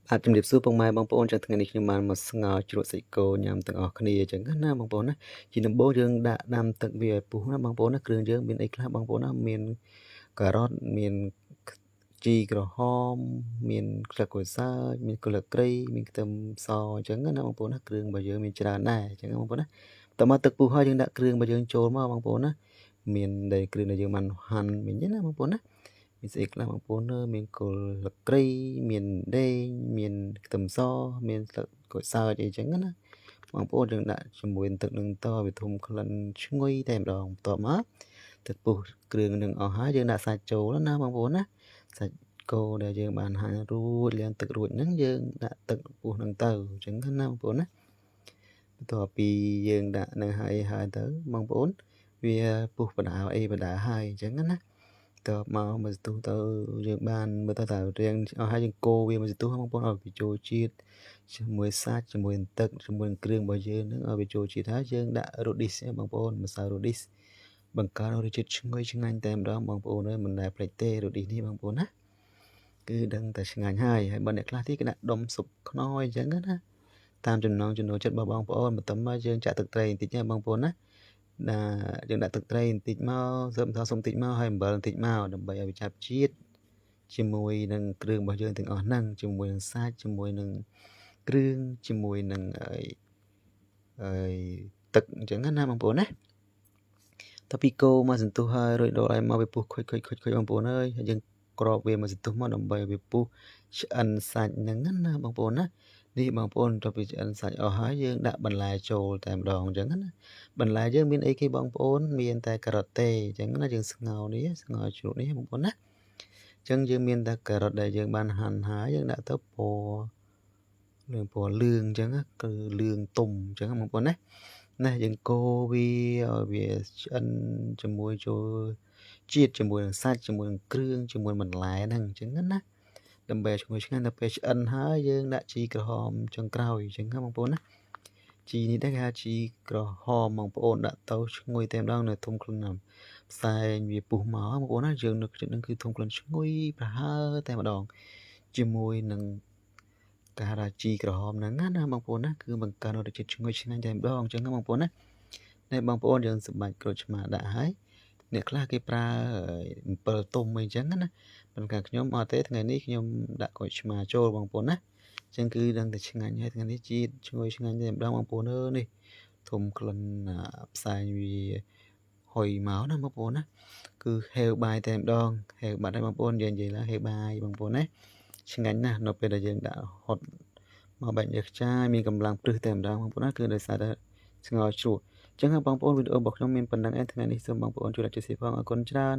อาจជំរាបសួរពុកម៉ែបងប្អូនចឹងថ្ងៃនេះខ្ញុំបានមកស្ងោរជ្រក់សាច់គោញ៉ាំទាំងអស់គ្នាចឹងណាបងប្អូនណាជាដំបូងយើងដាក់ដាំទឹកវាឲ្យពុះណាបងប្អូនណាគ្រឿងយើងមានអីខ្លះបងប្អូនណាមានការ៉ុតមានជីក្រហមមានស្លឹកក្រូចសើចមានគល់ស្លឹកគ្រៃមានខ្ទឹមសអញ្ចឹងណាបងប្អូនណាគ្រឿងរបស់យើងមានច្រើនដែរអញ្ចឹងបងប្អូនណាតើមកទឹកពុះហើយយើងដាក់គ្រឿងរបស់យើងចូលមកបងប្អូនណាមានដែលគ្រឿងដែលយើងបានហាន់មិញណាបងប្អូនណាមានស្អីខ្លះបងប្អូនមានគល់ស្លឹកគ្រៃមានដេងមានខ្ទឹមសមានស្លឹកក្រូចសើចអីចឹងណាបងប្អូនយើងដាក់ជាមួយទឹកនឹងតវាធំក្លិនឈ្ងុយតែម្ដងបន្ទាប់មកទឹកពុះគ្រឿងនឹងអស់ហើយយើងដាក់សាច់ចូលណាបងប្អូនណាសាច់គោដែលយើងបានហាន់រួចលាងទឹករួចហ្នឹងយើងដាក់ទឹកពុះនឹងទៅអញ្ចឹងណាបងប្អូនណាបន្ទាប់ពីយើងដាក់នឹងហើយទៅបងប្អូនវាពុះបដាអីបដាហើយអញ្ចឹងណាតើមកមួយសន្ទុះទៅយើងបានមើលទៅតើរៀងអស់ហើយយើងកូរវាមួយសន្ទុះបងប្អូនឲ្យវាចូលជាតិជាមួយសាច់ជាមួយទឹកជាមួយគ្រឿងរបស់យើងនឹងឲ្យវាចូលជាតិហើយយើងដាក់រ៉ូឌីសបងប្អូនម្សៅរ៉ូឌីសបង្កើនរសជាតិឈ្ងុយឆ្ងាញ់តែម្ដងបងប្អូនអើយមិនដែលភ្លេចទេរ៉ូឌីសនេះបងប្អូនណាគឺដឹងតែឆ្ងាញ់ហើយបើអ្នកខ្លះទៀតគេដាក់ដុំស៊ុបខ្នុរអញ្ចឹងណាតាមចំណង់ចំណូលចិត្តរបស់បងប្អូនបន្ទាប់មកយើងចាក់ទឹកត្រីបន្តិចណាបងប្អូនណាយើងដាក់ទឹកត្រីបន្តិចមកសើបបន្ថែមសុំបន្តិចមកហើយអំបិលបន្តិចមកដើម្បីឲ្យវាចាប់ជាតិជាមួយនឹងគ្រឿងរបស់យើងទាំងអស់ហ្នឹងជាមួយនឹងសាច់ជាមួយនឹងគ្រឿងជាមួយនឹងទឹកអញ្ចឹងណាបងប្អូនណាតពីគោមកសន្ទុះហើយរួចដល់ឲ្យមកវាពុះខុចបងប្អូនអើយហើយយើងក្របវាមកសន្ទុះមកដើម្បីឲ្យវាពុះឆ្អិនសាច់ហ្នឹងណាបងប្អូនណានេះបងប្អូនតពីឆ្អិនសាច់អស់ហើយយើងដាក់បន្លែចូលតែម្ដងអញ្ចឹងណាបន្លែយើងមានអីគេបងប្អូនមានតែការ៉ុតទេអញ្ចឹងណាយើងស្ងោរនេះស្ងោរជ្រក់នេះបងប្អូនណាអញ្ចឹងយើងមានតែការ៉ុតដែលយើងបានហាន់ហើយយើងដាក់ទៅពណ៌លឿងអញ្ចឹងគឺលឿងទុំអញ្ចឹងបងប្អូនណាយើងកូរវាឲ្យវាឆ្អិនជាមួយចូលជាតិជាមួយនឹងសាច់ជាមួយនឹងគ្រឿងជាមួយបន្លែហ្នឹងអញ្ចឹងណាដើម្បីឲ្យឈ្ងុយឆ្ងាញ់ដល់ពេលឆ្អិនហើយយើងដាក់ជីក្រហមចុងក្រោយអញ្ចឹងណាបងប្អូនណាជីនេះដែរគេហៅជីក្រហមបងប្អូនដាក់ទៅឈ្ងុយតែម្ដងនៅធំក្លិនផ្សែងវាពុះមកបងប្អូនណាយើងនៅក្នុងហ្នឹងគឺធំក្លិនឈ្ងុយប្រហើរតែម្ដងជាមួយនឹងការថាជីក្រហមហ្នឹងណាបងប្អូនណាគឺបង្កើនរសជាតិឈ្ងុយឆ្ងាញ់តែម្ដងអញ្ចឹងណាបងប្អូនណានេះបងប្អូនយើងសម្បាច់ក្រូចឆ្មាដាក់ហើយអ្នកខ្លះគេប្រើអំពិលទុំអីចឹងណាប៉ុន្តែខ្ញុំអត់ទេថ្ងៃនេះខ្ញុំដាក់ក្រូចឆ្មាចូលបងប្អូនណាអញ្ចឹងគឺដឹងតែឆ្ងាញ់ហើយថ្ងៃនេះជាតិឈ្ងុយឆ្ងាញ់តែម្ដងបងប្អូនអើយនេះធំក្លិនផ្សែងវាហុយមកណាបងប្អូនណាគឺហេវបាយតែម្ដងហេវបាត់ហើយបងប្អូនយើងនិយាយឡើងហេវបាយបងប្អូនណាឆ្ងាញ់ណាស់នៅពេលដែលយើងដាក់ហត់មកបាច់យកខ្ចាយមានកម្លាំងព្រឹសតែម្ដងបងប្អូនណាគឺដោយសារតែស្ងោរជ្រក់អញ្ចឹងបងប្អូនវីដេអូរបស់ខ្ញុំមានប៉ុណ្ណឹងឯងថ្ងៃនេះសូមបងប្អូនជួយ like ជួយ share ផងអរគុណច្រើន